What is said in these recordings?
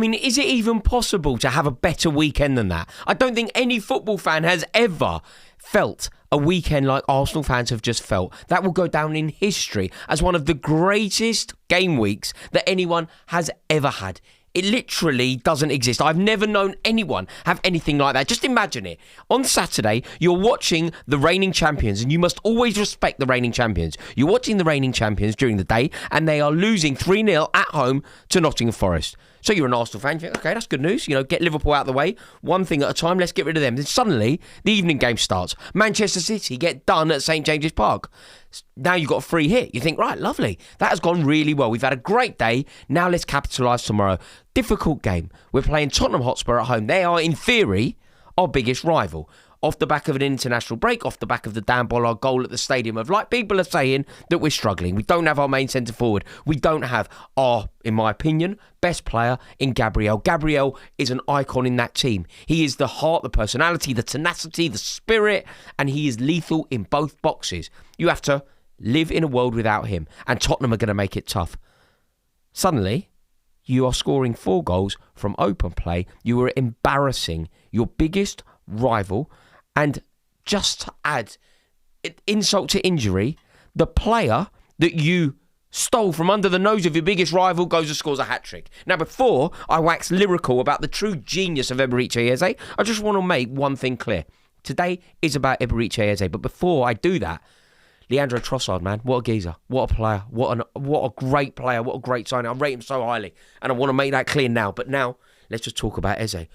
I mean, is it even possible to have a better weekend than that? I don't think any football fan has ever felt a weekend like Arsenal fans have just felt. That will go down in history as one of the greatest game weeks that anyone has ever had. It literally doesn't exist. I've never known anyone have anything like that. Just imagine it. On Saturday, you're watching the reigning champions, and you must always respect the reigning champions. You're watching the reigning champions during the day, and they are losing 3-0 at home to Nottingham Forest. So you're an Arsenal fan, you think, okay, that's good news. You know, get Liverpool out of the way. One thing at a time, let's get rid of them. Then suddenly, the evening game starts. Manchester City get done at St James's Park. Now you've got a free hit. You think, right, lovely. That has gone really well. We've had a great day. Now let's capitalise tomorrow. Difficult game. We're playing Tottenham Hotspur at home. They are, in theory, our biggest rival. Off the back of an international break, off the back of the Dan Bollard goal at the Stadium of Light, people are saying that we're struggling. We don't have our main centre forward. We don't have our, in my opinion, best player in Gabriel. Gabriel is an icon in that team. He is the heart, the personality, the tenacity, the spirit, and he is lethal in both boxes. You have to live in a world without him, and Tottenham are going to make it tough. Suddenly, you are scoring 4 goals from open play. You are embarrassing your biggest rival. And just to add insult to injury, the player that you stole from under the nose of your biggest rival goes and scores a hat-trick. Now, before I wax lyrical about the true genius of Eberechi Eze, I just want to make one thing clear. Today is about Eberechi Eze, but before I do that, Leandro Trossard, man, what a geezer, what a player, what a great player, what a great signing. I rate him so highly, and I want to make that clear now. But now, let's just talk about Eze.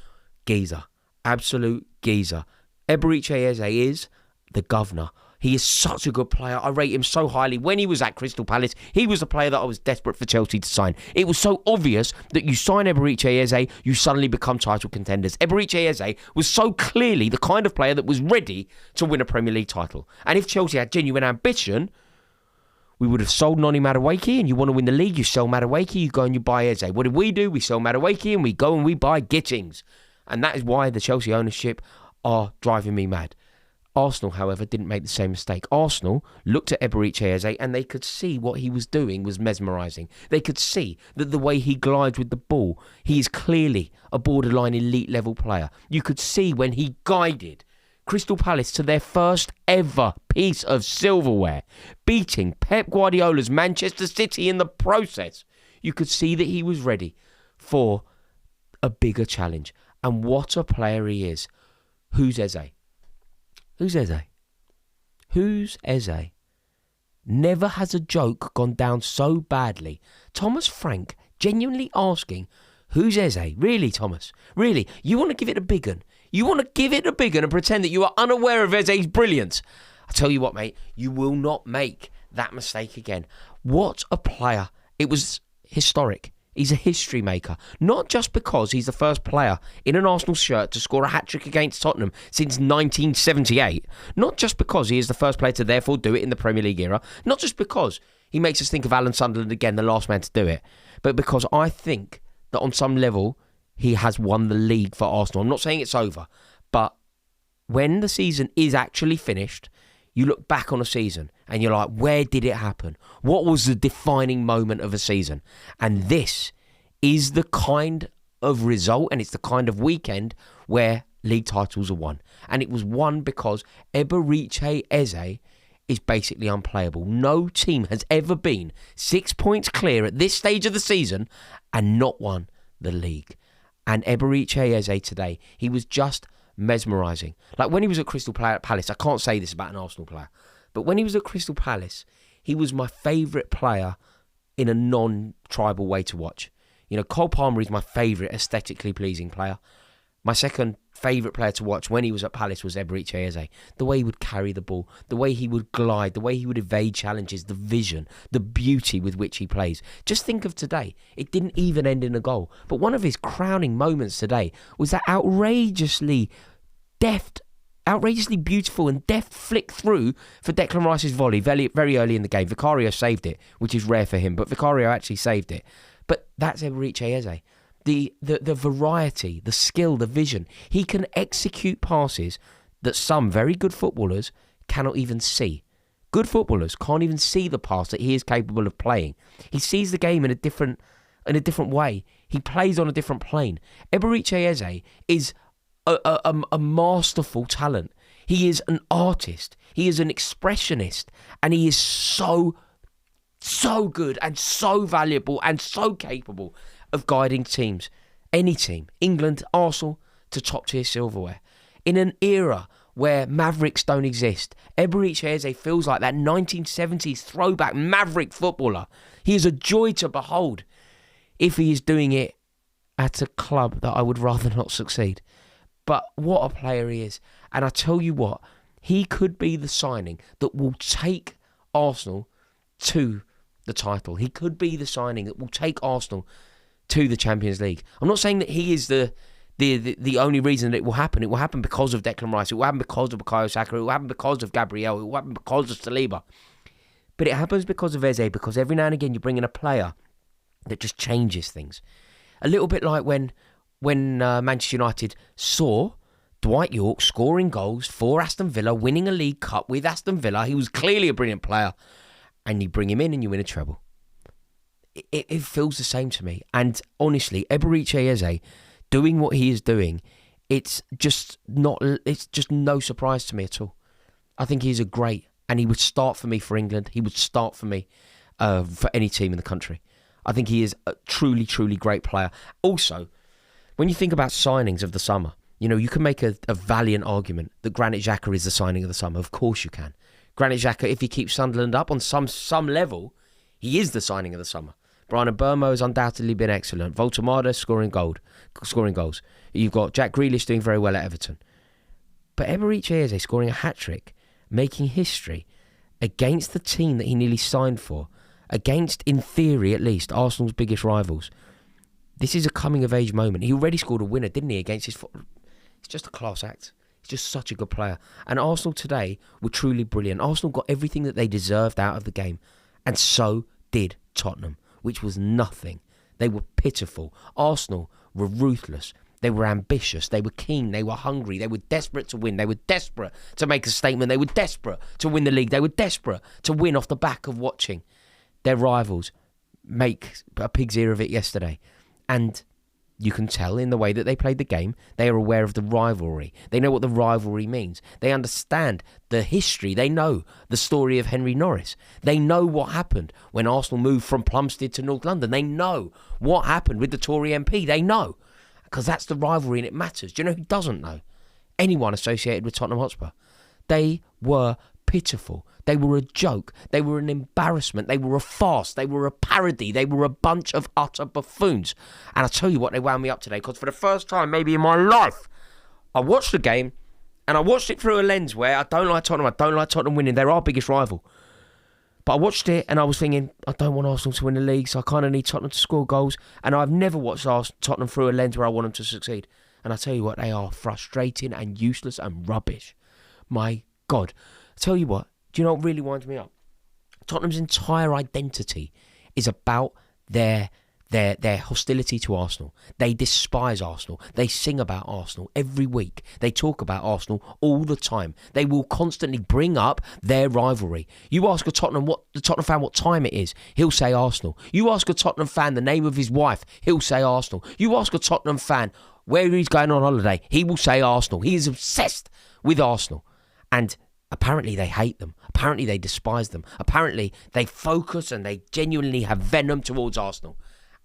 Geezer, absolute geezer. Eberechi Eze is the governor. He is such a good player. I rate him so highly. When he was at Crystal Palace, he was the player that I was desperate for Chelsea to sign. It was so obvious that you sign Eberechi Eze, you suddenly become title contenders. Eberechi Eze was so clearly the kind of player that was ready to win a Premier League title. And if Chelsea had genuine ambition, we would have sold Noni Madueke, and you want to win the league, you sell Madueke, you go and you buy Eze. What did we do? We sell Madueke and we go and we buy Gittings. And that is why the Chelsea ownership are driving me mad. Arsenal, however, didn't make the same mistake. Arsenal looked at Eberechi Eze and they could see what he was doing was mesmerising. They could see that the way he glides with the ball, he is clearly a borderline elite level player. You could see when he guided Crystal Palace to their first ever piece of silverware, beating Pep Guardiola's Manchester City in the process. You could see that he was ready for a bigger challenge. And what a player he is. Who's Eze? Who's Eze? Who's Eze? Never has a joke gone down so badly. Thomas Frank genuinely asking, who's Eze? Really, Thomas? Really? You want to give it a big un? You want to give it a big un and pretend that you are unaware of Eze's brilliance? I tell you what, mate, you will not make that mistake again. What a player. It was historic. He's a history maker, not just because he's the first player in an Arsenal shirt to score a hat-trick against Tottenham since 1978, not just because he is the first player to therefore do it in the Premier League era, not just because he makes us think of Alan Sunderland again, the last man to do it, but because I think that on some level he has won the league for Arsenal. I'm not saying it's over, but when the season is actually finished, you look back on a season and you're like, where did it happen? What was the defining moment of a season? And this is the kind of result and it's the kind of weekend where league titles are won. And it was won because Eberechi Eze is basically unplayable. No team has ever been 6 points clear at this stage of the season and not won the league. And Eberechi Eze today, he was just mesmerising. Like when he was at Crystal Palace, I can't say this about an Arsenal player, but when he was at Crystal Palace, he was my favourite player in a non-tribal way to watch. You know, Cole Palmer is my favourite aesthetically pleasing player. My second favourite player to watch when he was at Palace was Eberechi Eze. The way he would carry the ball, the way he would glide, the way he would evade challenges, the vision, the beauty with which he plays. Just think of today. It didn't even end in a goal. But one of his crowning moments today was that outrageously beautiful and deft flick through for Declan Rice's volley very, very early in the game. Vicario saved it, which is rare for him, but Vicario actually saved it. But that's Eberechi Eze. The variety, the skill, the vision. He can execute passes that some very good footballers cannot even see. Good footballers can't even see the pass that he is capable of playing. He sees the game in a different way. He plays on a different plane. Eberechi Eze is a masterful talent. He is an artist. He is an expressionist. And he is so good and so valuable and so capable of guiding teams. Any team. England, Arsenal, to top-tier silverware. In an era where mavericks don't exist, Eberechi Eze feels like that 1970s throwback maverick footballer. He is a joy to behold if he is doing it at a club that I would rather not succeed. But what a player he is. And I tell you what, he could be the signing that will take Arsenal to the title. He could be the signing that will take Arsenal to the Champions League. I'm not saying that he is the only reason that it will happen. It will happen because of Declan Rice. It will happen because of Bukayo Saka. It will happen because of Gabriel. It will happen because of Saliba. But it happens because of Eze, because every now and again you bring in a player that just changes things. A little bit like when Manchester United saw Dwight York scoring goals for Aston Villa, winning a League Cup with Aston Villa. He was clearly a brilliant player. And you bring him in and you win a treble. It feels the same to me. And honestly, Eberechi Eze doing what he is doing, it's just no surprise to me at all. I think he's a great, and he would start for me for England. He would start for me for any team in the country. I think he is a truly, truly great player. Also, when you think about signings of the summer, you can make a valiant argument that Granit Xhaka is the signing of the summer. Of course you can. Granit Xhaka, if he keeps Sunderland up on some level, he is the signing of the summer. Brian Mbeumo has undoubtedly been excellent. Voltemada scoring goals. You've got Jack Grealish doing very well at Everton. But Eberechi Eze scoring a hat-trick, making history against the team that he nearly signed for, against, in theory at least, Arsenal's biggest rivals. This is a coming-of-age moment. He already scored a winner, didn't he, against his... It's just a class act. He's just such a good player. And Arsenal today were truly brilliant. Arsenal got everything that they deserved out of the game. And so did Tottenham, which was nothing. They were pitiful. Arsenal were ruthless. They were ambitious. They were keen. They were hungry. They were desperate to win. They were desperate to make a statement. They were desperate to win the league. They were desperate to win off the back of watching their rivals make a pig's ear of it yesterday. And you can tell in the way that they played the game, they are aware of the rivalry. They know what the rivalry means. They understand the history. They know the story of Henry Norris. They know what happened when Arsenal moved from Plumstead to North London. They know what happened with the Tory MP. They know. Because that's the rivalry and it matters. Do you know who doesn't know? Anyone associated with Tottenham Hotspur. They were pitiful. They were a joke. They were an embarrassment. They were a farce. They were a parody. They were a bunch of utter buffoons. And I tell you what, they wound me up today, because for the first time maybe in my life, I watched the game and I watched it through a lens where I don't like Tottenham. I don't like Tottenham winning. They're our biggest rival. But I watched it and I was thinking, I don't want Arsenal to win the league, so I kind of need Tottenham to score goals. And I've never watched Tottenham through a lens where I want them to succeed. And I tell you what, they are frustrating and useless and rubbish. My God. I tell you what, do you know what really winds me up? Tottenham's entire identity is about their hostility to Arsenal. They despise Arsenal. They sing about Arsenal every week. They talk about Arsenal all the time. They will constantly bring up their rivalry. You ask a Tottenham fan what time it is, he'll say Arsenal. You ask a Tottenham fan the name of his wife, he'll say Arsenal. You ask a Tottenham fan where he's going on holiday, he will say Arsenal. He is obsessed with Arsenal. And apparently they hate them. Apparently they despise them. Apparently they focus and they genuinely have venom towards Arsenal.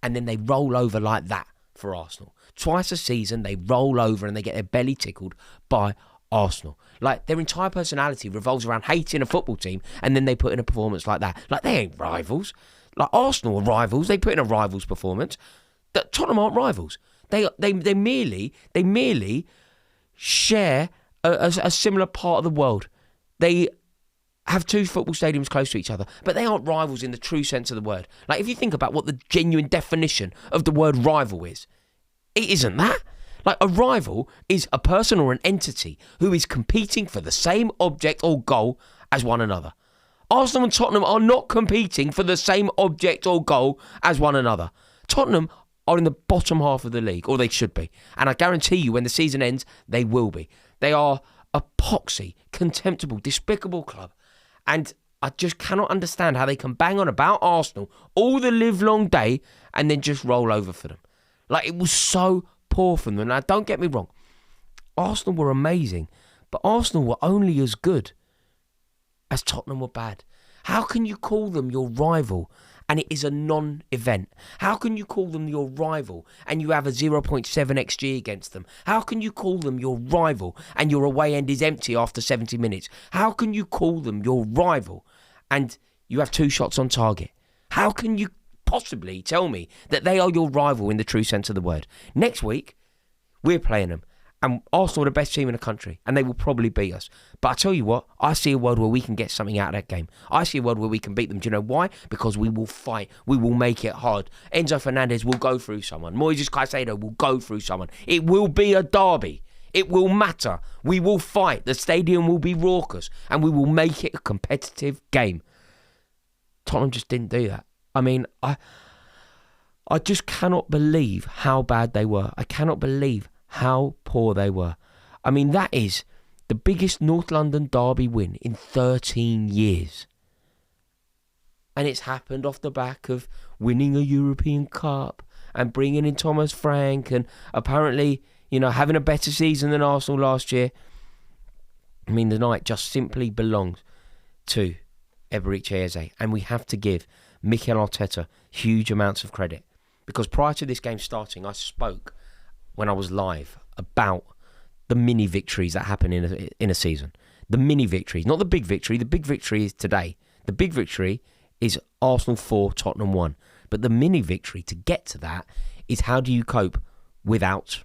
And then they roll over like that for Arsenal. Twice a season they roll over and they get their belly tickled by Arsenal. Like their entire personality revolves around hating a football team, and then they put in a performance like that. Like they ain't rivals. Like Arsenal are rivals. They put in a rivals performance. Tottenham aren't rivals. They merely share a similar part of the world. They have two football stadiums close to each other, but they aren't rivals in the true sense of the word. Like, if you think about what the genuine definition of the word rival is, it isn't that. Like, a rival is a person or an entity who is competing for the same object or goal as one another. Arsenal and Tottenham are not competing for the same object or goal as one another. Tottenham are in the bottom half of the league, or they should be. And I guarantee you, when the season ends, they will be. They are a poxy, contemptible, despicable club. And I just cannot understand how they can bang on about Arsenal all the livelong day and then just roll over for them. Like, it was so poor from them. Now, don't get me wrong. Arsenal were amazing, but Arsenal were only as good as Tottenham were bad. How can you call them your rival and it is a non-event? How can you call them your rival and you have a 0.7 XG against them? How can you call them your rival and your away end is empty after 70 minutes? How can you call them your rival and you have 2 shots on target? How can you possibly tell me that they are your rival in the true sense of the word? Next week, we're playing them. And Arsenal are the best team in the country, and they will probably beat us. But I tell you what, I see a world where we can get something out of that game. I see a world where we can beat them. Do you know why? Because we will fight. We will make it hard. Enzo Fernandez will go through someone. Moises Caicedo will go through someone. It will be a derby. It will matter. We will fight. The stadium will be raucous, and we will make it a competitive game. Tottenham just didn't do that. I mean, I just cannot believe how bad they were. I cannot believe how poor they were. I mean, that is the biggest North London derby win in 13 years. And it's happened off the back of winning a European Cup and bringing in Thomas Frank and apparently, having a better season than Arsenal last year. I mean, the night just simply belongs to Eberechi Eze. And we have to give Mikel Arteta huge amounts of credit. Because prior to this game starting, I spoke when I was live about the mini victories that happen in a season. The mini victories, not the big victory. The big victory is today. The big victory is Arsenal 4, Tottenham 1. But the mini victory to get to that is how do you cope without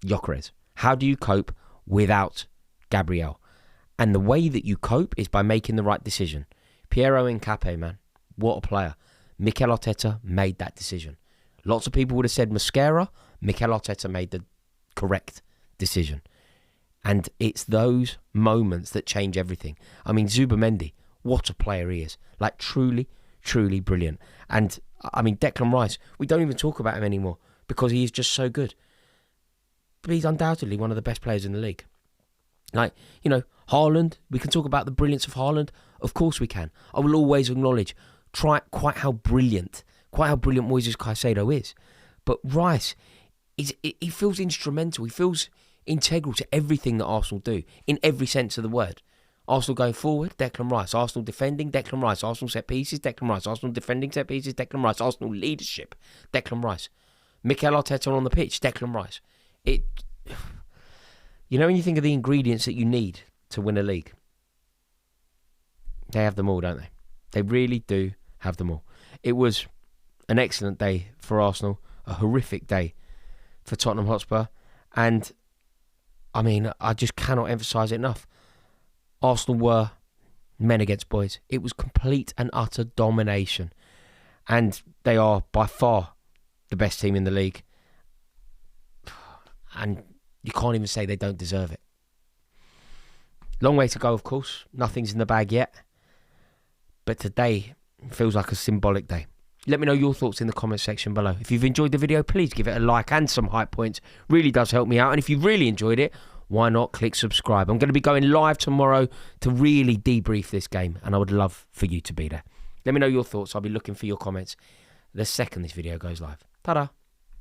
Gyökeres? How do you cope without Gabriel? And the way that you cope is by making the right decision. Piero Hincapié, man, what a player. Mikel Arteta made that decision. Lots of people would have said Mosquera. Mikel Arteta made the correct decision. And it's those moments that change everything. I mean, Zubamendi, what a player he is. Like, truly, truly brilliant. And, I mean, Declan Rice, we don't even talk about him anymore because he is just so good. But he's undoubtedly one of the best players in the league. Like, Haaland, we can talk about the brilliance of Haaland. Of course we can. I will always acknowledge quite how brilliant Moises Caicedo is. But Rice, he feels instrumental. He feels integral to everything that Arsenal do, in every sense of the word. Arsenal going forward, Declan Rice. Arsenal defending, Declan Rice. Arsenal set pieces, Declan Rice. Arsenal defending set pieces, Declan Rice. Arsenal leadership, Declan Rice. Mikel Arteta on the pitch, Declan Rice. When you think of the ingredients that you need to win a league, they have them all, don't they? They really do have them all. It was an excellent day for Arsenal, a horrific day for Tottenham Hotspur, and I mean, I just cannot emphasise it enough. Arsenal were men against boys. It was complete and utter domination, and they are by far the best team in the league, and you can't even say they don't deserve it. Long way to go, of course. Nothing's in the bag yet, but today feels like a symbolic day. Let me know your thoughts in the comment section below. If you've enjoyed the video, please give it a like and some hype points. Really does help me out. And if you've really enjoyed it, why not click subscribe? I'm going to be going live tomorrow to really debrief this game, and I would love for you to be there. Let me know your thoughts. I'll be looking for your comments the second this video goes live. Ta-da!